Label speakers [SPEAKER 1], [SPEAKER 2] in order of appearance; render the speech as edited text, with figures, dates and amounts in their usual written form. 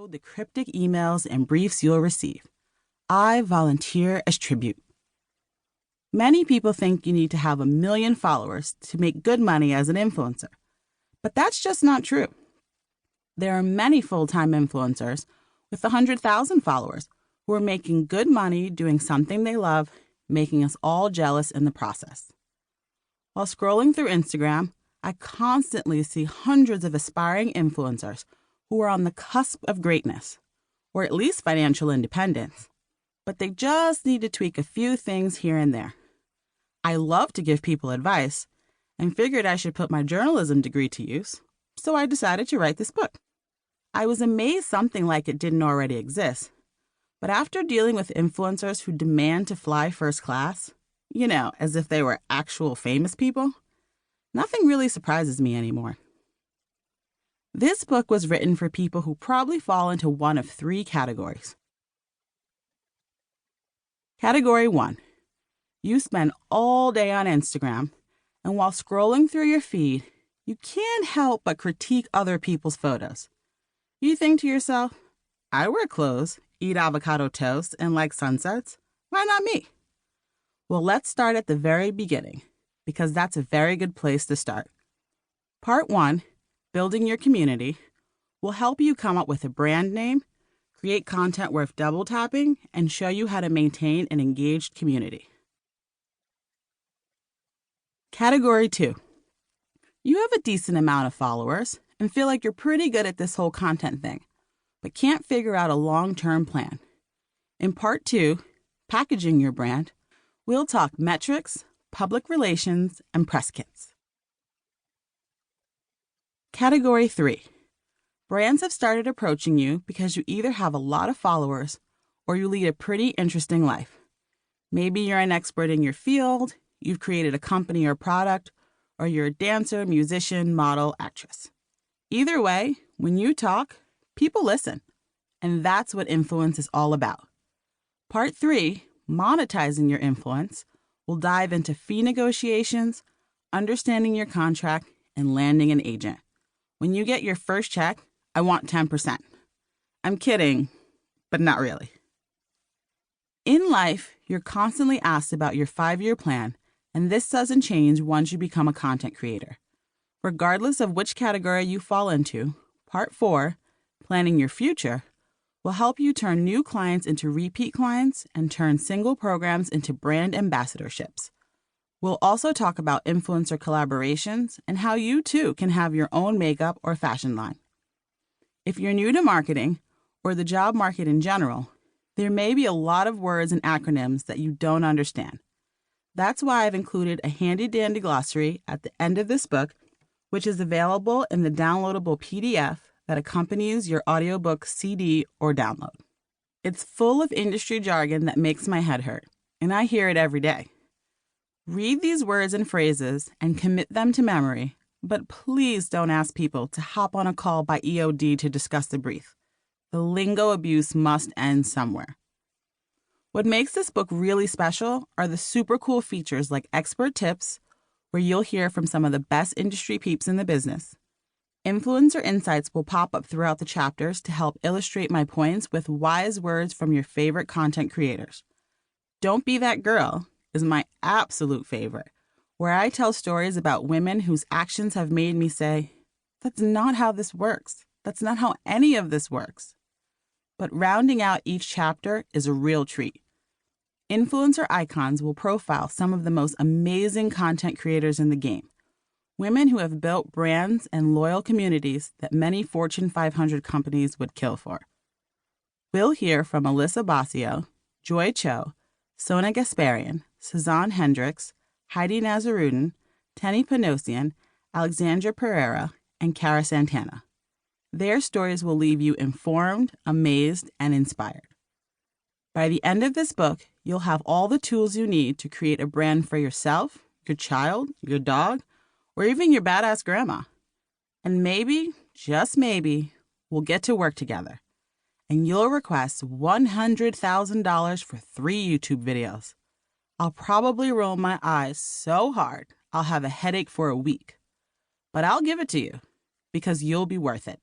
[SPEAKER 1] know the cryptic emails and briefs you'll receive. I volunteer as tribute. Many people think you need to have 1 million followers to make good money as an influencer, but that's just not true. There are many full-time influencers with 100,000 followers who are making good money doing something they love, making us all jealous in the process. While scrolling through Instagram, I constantly see hundreds of aspiring influencers who are on the cusp of greatness, or at least financial independence, but they just need to tweak a few things here and there. I love to give people advice and figured I should put my journalism degree to use, so I decided to write this book. I was amazed something like it didn't already exist, but after dealing with influencers who demand to fly first class, as if they were actual famous people, nothing really surprises me anymore. This book was written for people who probably fall into one of 3 categories. Category 1. You spend all day on Instagram, and while scrolling through your feed, you can't help but critique other people's photos. You think to yourself, I wear clothes, eat avocado toast, and like sunsets. Why not me? Well, let's start at the very beginning, because that's a very good place to start. Part 1, Building Your Community, will help you come up with a brand name, create content worth double tapping, and show you how to maintain an engaged community. Category 2. You have a decent amount of followers and feel like you're pretty good at this whole content thing, but can't figure out a long-term plan. In Part 2, Packaging Your Brand, we'll talk metrics, public relations, and press kits. Category 3. Brands have started approaching you because you either have a lot of followers or you lead a pretty interesting life. Maybe you're an expert in your field, you've created a company or product, or you're a dancer, musician, model, actress. Either way, when you talk, people listen. And that's what influence is all about. Part 3, Monetizing Your Influence, will dive into fee negotiations, understanding your contract, and landing an agent. When you get your first check, I want 10%. I'm kidding, but not really. In life, you're constantly asked about your 5-year plan, and this doesn't change once you become a content creator. Regardless of which category you fall into, Part 4, Planning Your Future, will help you turn new clients into repeat clients and turn single programs into brand ambassadorships. We'll also talk about influencer collaborations and how you too can have your own makeup or fashion line. If you're new to marketing or the job market in general, there may be a lot of words and acronyms that you don't understand. That's why I've included a handy-dandy glossary at the end of this book, which is available in the downloadable PDF that accompanies your audiobook CD or download. It's full of industry jargon that makes my head hurt, and I hear it every day. Read these words and phrases and commit them to memory, but please don't ask people to hop on a call by EOD to discuss the brief. The lingo abuse must end somewhere. What makes this book really special are the super cool features like expert tips, where you'll hear from some of the best industry peeps in the business. Influencer insights will pop up throughout the chapters to help illustrate my points with wise words from your favorite content creators. Don't Be That Girl is my absolute favorite, where I tell stories about women whose actions have made me say, that's not how this works. That's not how any of this works. But rounding out each chapter is a real treat. Influencer icons will profile some of the most amazing content creators in the game. Women who have built brands and loyal communities that many Fortune 500 companies would kill for. We'll hear from Alyssa Basio, Joy Cho, Sona Gasparian, Suzanne Hendricks, Heidi Nazarudin, Tenny Panosian, Alexandra Pereira, and Cara Santana. Their stories will leave you informed, amazed, and inspired. By the end of this book, you'll have all the tools you need to create a brand for yourself, your child, your dog, or even your badass grandma. And maybe, just maybe, we'll get to work together. And you'll request $100,000 for 3 YouTube videos. I'll probably roll my eyes so hard I'll have a headache for a week. But I'll give it to you because you'll be worth it.